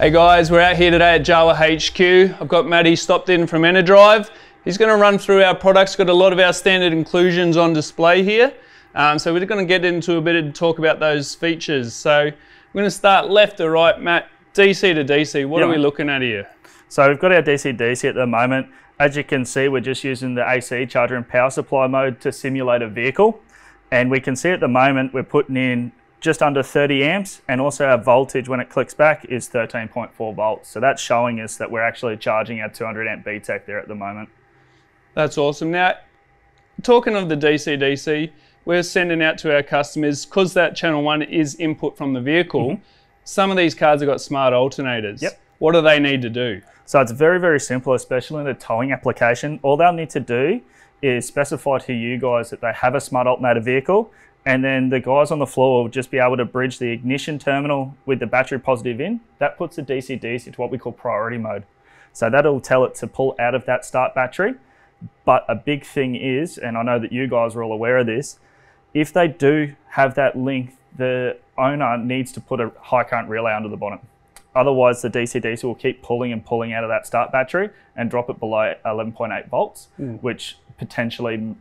Hey guys, we're out here today at Jawa HQ. I've got Matty stopped in from Enerdrive. He's going to run through our products. Got a lot of our standard inclusions on display here. So we're going to get into a bit and talk about those features. So we're going to start left to right. Matt, DC to DC, what are we looking at here? So we've got our DC-DC at the moment. As you can see, we're just using the AC charger and power supply mode to simulate a vehicle. And we can see at the moment we're putting in just under 30 amps, and also our voltage when it clicks back is 13.4 volts. So that's showing us that we're actually charging our 200 amp BTEC there at the moment. That's awesome. Now, talking of the DC-DC, we're sending out to our customers, because that channel 1 is input from the vehicle, some of these cars have got smart alternators. Yep. What do they need to do? So it's very, very simple, especially in the towing application. All they'll need to do is specify to you guys that they have a smart alternator vehicle, and then the guys on the floor will just be able to bridge the ignition terminal with the battery positive in. That puts the DC-DC to what we call priority mode. So that'll tell it to pull out of that start battery. But a big thing is, and I know that you guys are all aware of this, if they do have that link, the owner needs to put a high current relay under the bonnet. Otherwise, the DC-DC will keep pulling and pulling out of that start battery and drop it below 11.8 volts, which potentially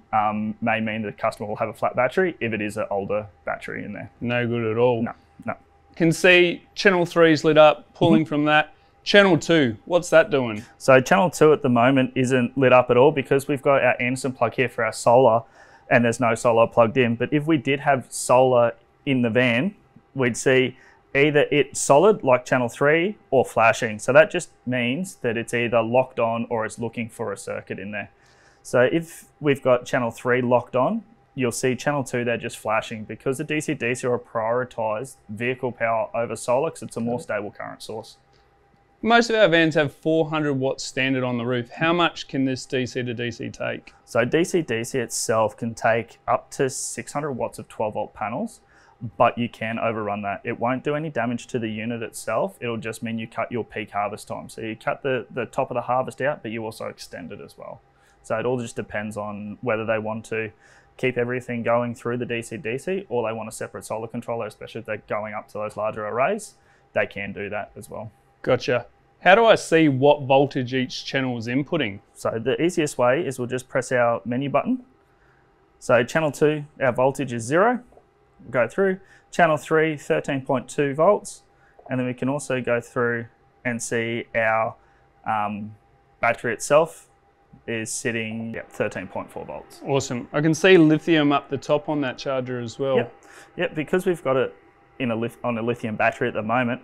may mean the customer will have a flat battery if it is an older battery in there. No good at all. No. Can see channel 3's lit up, pulling from that. Channel 2, what's that doing? So channel 2 at the moment isn't lit up at all because we've got our Anderson plug here for our solar, and there's no solar plugged in. But if we did have solar in the van, we'd see either it's solid like channel 3 or flashing. So that just means that it's either locked on or it's looking for a circuit in there. So if we've got channel 3 locked on, you'll see channel 2 there just flashing because the DC-DC are prioritized vehicle power over solar because it's a more stable current source. Most of our vans have 400 watts standard on the roof. How much can this DC to DC take? So DC-DC itself can take up to 600 watts of 12 volt panels, but you can overrun that. It won't do any damage to the unit itself. It'll just mean you cut your peak harvest time. So you cut the top of the harvest out, but you also extend it as well. So it all just depends on whether they want to keep everything going through the DC-DC or they want a separate solar controller, especially if they're going up to those larger arrays. They can do that as well. Gotcha. How do I see what voltage each channel is inputting? So the easiest way is we'll just press our menu button. So channel 2, our voltage is 0. We'll go through. Channel 3, 13.2 volts. And then we can also go through and see our battery itself is sitting at 13.4 volts. Awesome. I can see lithium up the top on that charger as well. Yep, because we've got it in on a lithium battery at the moment,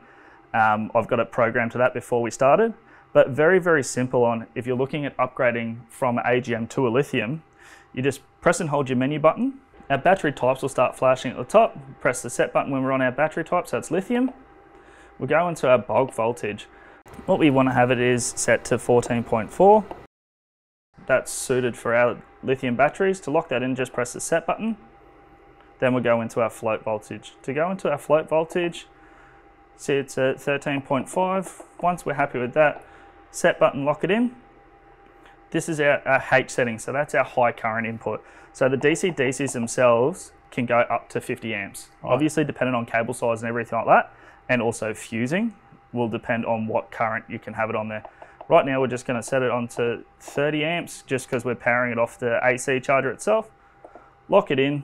I've got it programmed to that before we started. But very, very simple on if you're looking at upgrading from AGM to a lithium, you just press and hold your menu button. Our battery types will start flashing at the top. Press the set button when we're on our battery type, so it's lithium. We'll go into our bulk voltage. What we want to have it is set to 14.4. That's suited for our lithium batteries. To lock that in, just press the set button. Then we'll go into our float voltage. To go into our float voltage, see it's at 13.5. Once we're happy with that, set button, lock it in. This is our H setting, so that's our high current input. So the DC-DCs themselves can go up to 50 amps. Obviously depending on cable size and everything like that, and also fusing will depend on what current you can have it on there. Right now we're just going to set it on to 30 amps just because we're powering it off the AC charger itself. Lock it in.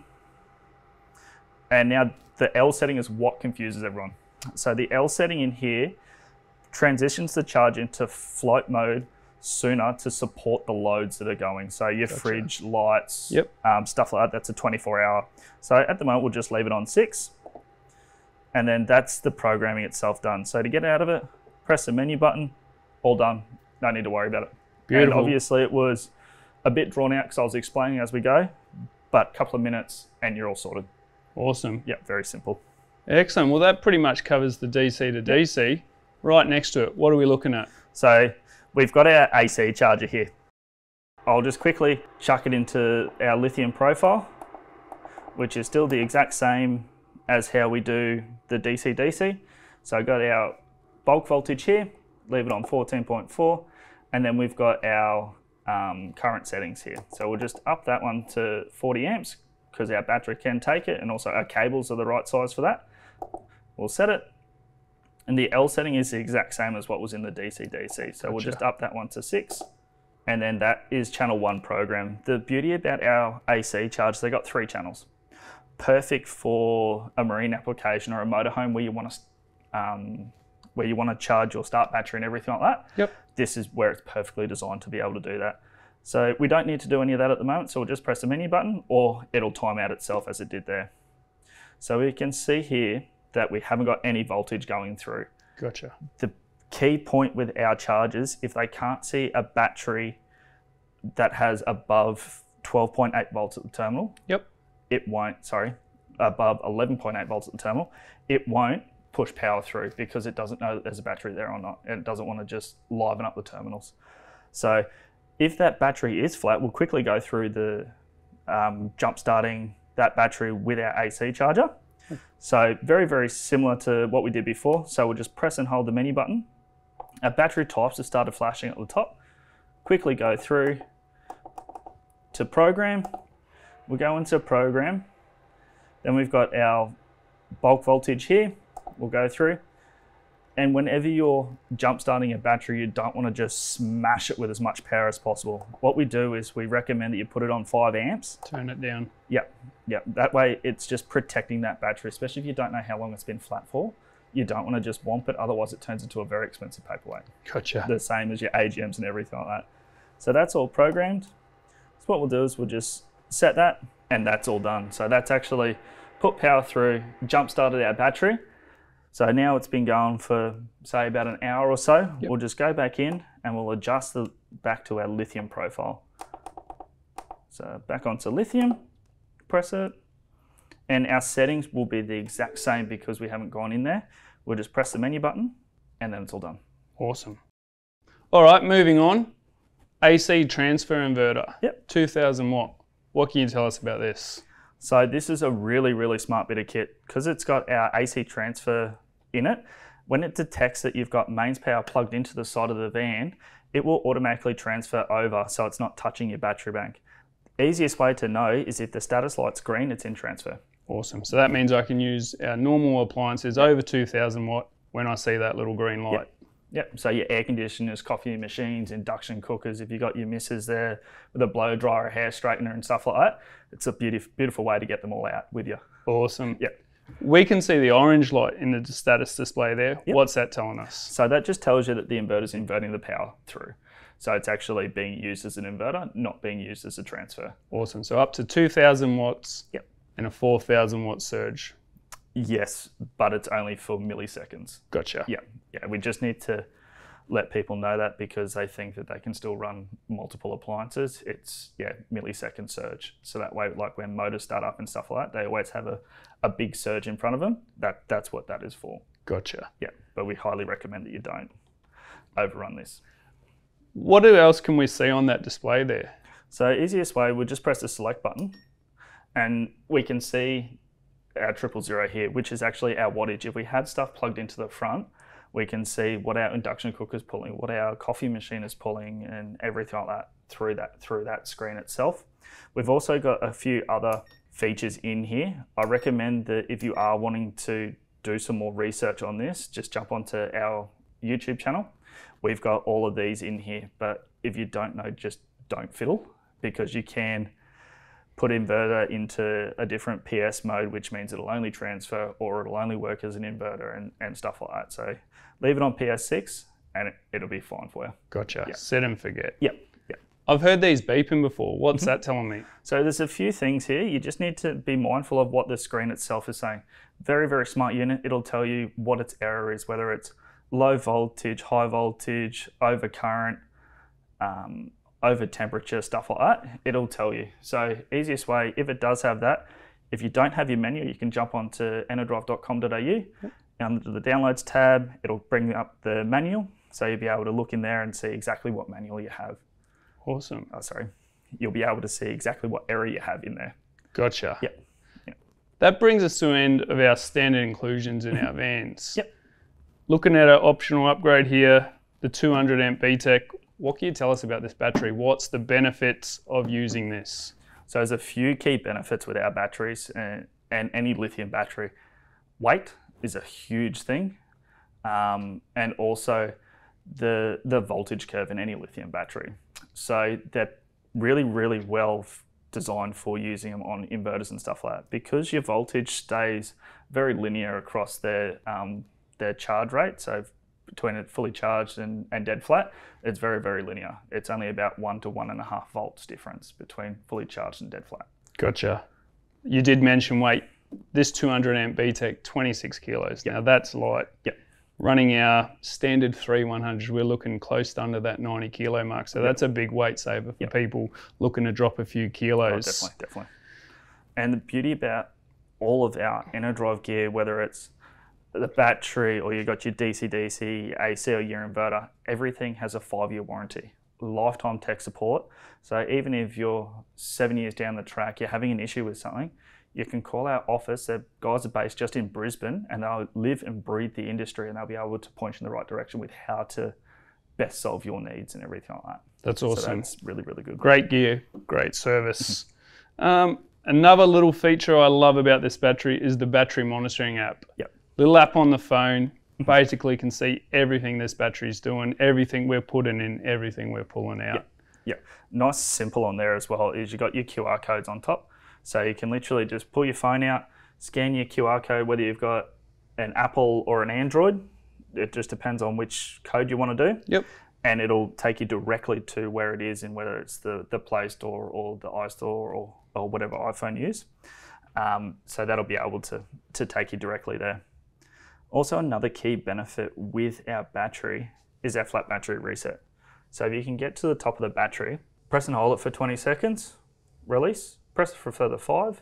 And now the L setting is what confuses everyone. So the L setting in here transitions the charge into float mode sooner to support the loads that are going. So your fridge, lights, stuff like that, that's a 24-hour. So at the moment we'll just leave it on 6. And then that's the programming itself done. So to get out of it, press the menu button. All done. No need to worry about it. Beautiful. And obviously it was a bit drawn out because I was explaining as we go, but a couple of minutes and you're all sorted. Awesome. Yeah, very simple. Excellent. Well, that pretty much covers the DC to DC. Right next to it, what are we looking at? So we've got our AC charger here. I'll just quickly chuck it into our lithium profile, which is still the exact same as how we do the DC-DC. So I've got our bulk voltage here. Leave it on 14.4, and then we've got our current settings here. So we'll just up that one to 40 amps because our battery can take it, and also our cables are the right size for that. We'll set it, And the L setting is the exact same as what was in the DC-DC. So we'll just up that one to 6. And then that is channel 1 program. The beauty about our AC charge, they got 3 channels. Perfect for a marine application or a motorhome where you want to charge your start battery and everything like that. Yep. This is where it's perfectly designed to be able to do that. So we don't need to do any of that at the moment. So we'll just press the menu button, or it'll time out itself as it did there. So we can see here that we haven't got any voltage going through. Gotcha. The key point with our chargers, if they can't see a battery that has above 12.8 volts at the terminal, yep, it won't, above 11.8 volts at the terminal, it won't push power through because it doesn't know that there's a battery there or not, and it doesn't want to just liven up the terminals. So if that battery is flat, we'll quickly go through the jump starting that battery with our AC charger. So very, very similar to what we did before. So we'll just press and hold the menu button. Our battery types have started flashing at the top. Quickly go through to program. We'll go into program. Then we've got our bulk voltage here. We'll go through. And whenever you're jump starting a battery, you don't want to just smash it with as much power as possible. What we do is we recommend that you put it on 5 amps. Turn it down. Yep. That way it's just protecting that battery, especially if you don't know how long it's been flat for. You don't want to just womp it, otherwise it turns into a very expensive paperweight. Gotcha. The same as your AGMs and everything like that. So that's all programmed. So what we'll do is we'll just set that, and that's all done. So that's actually put power through, jump started our battery. So now it's been going for, say, about an hour or so. Yep. We'll just go back in and we'll adjust back to our lithium profile. So back onto lithium, press it, and our settings will be the exact same because we haven't gone in there. We'll just press the menu button and then it's all done. Awesome. All right, moving on. AC transfer inverter. Yep. 2000 watt. What can you tell us about this? So this is a really, really smart bit of kit because it's got our AC transfer in it. When it detects that you've got mains power plugged into the side of the van, it will automatically transfer over so it's not touching your battery bank. Easiest way to know is if the status light's green, it's in transfer. Awesome. So that means I can use our normal appliances over 2000 watt when I see that little green light. Yep. So your air conditioners, coffee machines, induction cookers, if you've got your missus there with a blow dryer, hair straightener and stuff like that, it's a beautiful way to get them all out with you. Awesome. Yep. We can see the orange light in the status display there. Yep. What's that telling us? So that just tells you that the inverter's inverting the power through. So it's actually being used as an inverter, not being used as a transfer. Awesome. So up to 2000 watts. Yep. And a 4000 watt surge. Yes, but it's only for milliseconds. Gotcha. Yeah. We just need to let people know that because they think that they can still run multiple appliances. It's millisecond surge. So that way, like when motors start up and stuff like that, they always have a big surge in front of them. That's what that is for. Gotcha. Yeah, but we highly recommend that you don't overrun this. What else can we see on that display there? So easiest way, we'll just press the select button and we can see our 000 here, which is actually our wattage. If we had stuff plugged into the front, we can see what our induction cooker is pulling, what our coffee machine is pulling, and everything like that through that screen itself. We've also got a few other features in here. I recommend that if you are wanting to do some more research on this, just jump onto our YouTube channel. We've got all of these in here, but if you don't know, just don't fiddle, because you can put inverter into a different PS mode, which means it'll only transfer or it'll only work as an inverter and stuff like that. So leave it on PS6 and it'll be fine for you. Gotcha. Yep. Set and forget. Yep. I've heard these beeping before. What's that telling me? So there's a few things here. You just need to be mindful of what the screen itself is saying. Very, very smart unit. It'll tell you what its error is, whether it's low voltage, high voltage, over current, over temperature, stuff like that. It'll tell you. So easiest way, if it does have that, if you don't have your menu, you can jump onto enerdrive.com.au. Under the downloads tab, it'll bring up the manual. So you'll be able to look in there and see exactly what manual you have. Awesome. You'll be able to see exactly what error you have in there. Gotcha. Yep. That brings us to the end of our standard inclusions in our vans. Yep. Looking at our optional upgrade here, the 200 amp BTEC, what can you tell us about this battery? What's the benefits of using this? So there's a few key benefits with our batteries and any lithium battery. Weight is a huge thing. and also the voltage curve in any lithium battery. So they're really, really well designed for using them on inverters and stuff like that, because your voltage stays very linear across their charge rate. So between it fully charged and dead flat, it's very, very linear. It's only about 1 to 1.5 volts difference between fully charged and dead flat. Gotcha. You did mention weight. This 200 amp BTEC, 26 kilos. Yep. Now that's light. Yep. Running our standard 3100s, we're looking close to under that 90 kilo mark. So that's a big weight saver for people looking to drop a few kilos. Oh, definitely. And the beauty about all of our Enerdrive gear, whether it's the battery or you got your DC-DC, AC or your inverter, everything has a 5-year warranty, lifetime tech support. So even if you're 7 years down the track, you're having an issue with something, you can call our office. The guys are based just in Brisbane and they'll live and breathe the industry, and they'll be able to point you in the right direction with how to best solve your needs and everything like that. That's awesome. So that's really, really good. Great gear, great service. Another little feature I love about this battery is the battery monitoring app. Yep. Little app on the phone, basically can see everything this battery's doing, everything we're putting in, everything we're pulling out. Yeah. Nice, simple on there as well is you got your QR codes on top. So you can literally just pull your phone out, scan your QR code, whether you've got an Apple or an Android. It just depends on which code you want to do. Yep. And it'll take you directly to where it is, in whether it's the Play Store or the iStore or whatever iPhone you use. So that'll be able to take you directly there. Also, another key benefit with our battery is our flat battery reset. So if you can get to the top of the battery, press and hold it for 20 seconds, release, press it for a further 5,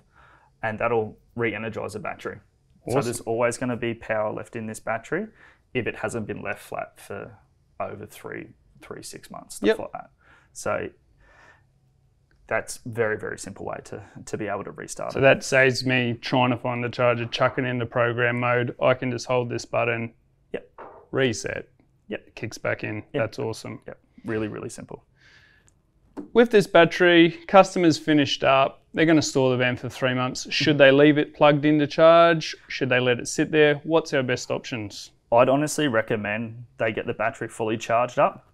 and that'll re-energize the battery. Awesome. So there's always going to be power left in this battery if it hasn't been left flat for over 6 months, stuff like that. So that's very, very simple way to be able to restart. So that saves me trying to find the charger, chucking in the program mode. I can just hold this button, reset, it kicks back in. That's awesome. Really, really simple. With this battery, customers finished up, they're going to store the van for 3 months. Should they leave it plugged in to charge? Should they let it sit there? What's our best options? I'd honestly recommend they get the battery fully charged up,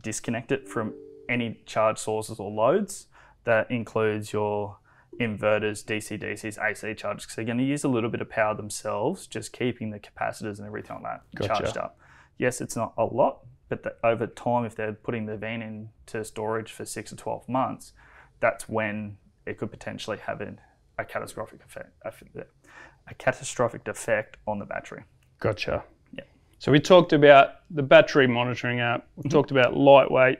disconnect it from any charge sources or loads. That includes your inverters, DC-DCs, AC chargers, because they're going to use a little bit of power themselves, just keeping the capacitors and everything like that charged up. Yes, it's not a lot, but over time, if they're putting the van into storage for 6 to 12 months, that's when it could potentially have a catastrophic defect on the battery. Gotcha. Yeah. So we talked about the battery monitoring app. We talked about lightweight.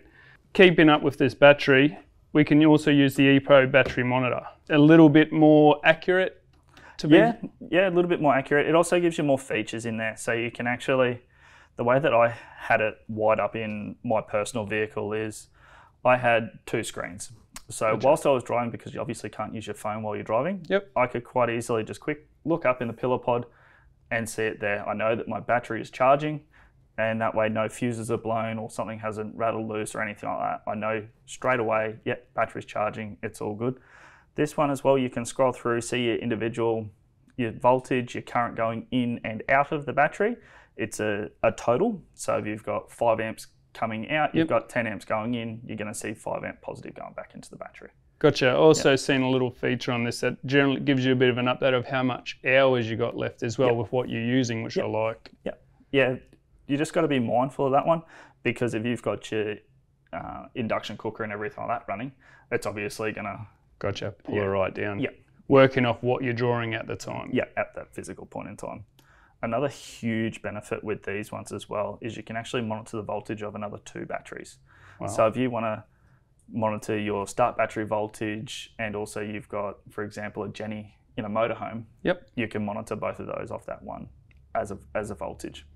Keeping up with this battery, we can also use the ePro battery monitor. A little bit more accurate to be? Yeah, a little bit more accurate. It also gives you more features in there. So you can actually, the way that I had it wired up in my personal vehicle is I had 2 screens. So whilst I was driving, because you obviously can't use your phone while you're driving, I could quite easily just quick look up in the pillar pod and see it there. I know that my battery is charging, and that way no fuses are blown or something hasn't rattled loose or anything like that. I know straight away, battery's charging, it's all good. This one as well, you can scroll through, see your individual, your voltage, your current going in and out of the battery. It's a total. So if you've got 5 amps coming out, you've got 10 amps going in, you're going to see 5 amp positive going back into the battery. Gotcha. Also seen a little feature on this that generally gives you a bit of an update of how much hours you got left as well with what you're using, which I like. Yeah, you just got to be mindful of that one, because if you've got your induction cooker and everything like that running, it's obviously going to... Gotcha. Pull it right down. Working off what you're drawing at the time. At that physical point in time. Another huge benefit with these ones as well is you can actually monitor the voltage of another 2 batteries. Wow. So if you want to monitor your start battery voltage, and also you've got, for example, a Jenny in a motorhome, you can monitor both of those off that one as a voltage.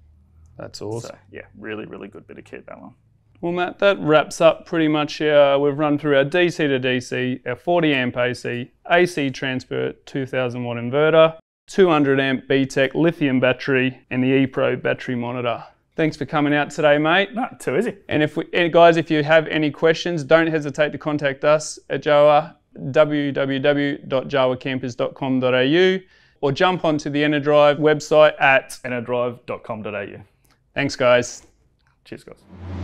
That's awesome. So really, really good bit of kit, that one. Well, Matt, that wraps up pretty much we've run through our DC to DC, our 40 amp AC, AC transfer 2000 watt inverter, 200 amp BTEC lithium battery, and the ePro battery monitor. Thanks for coming out today, mate. No, too easy. And guys, if you have any questions, don't hesitate to contact us at Jawa, www.jawacampers.com.au, or jump onto the Enerdrive website at enerdrive.com.au. Thanks, guys. Cheers, guys.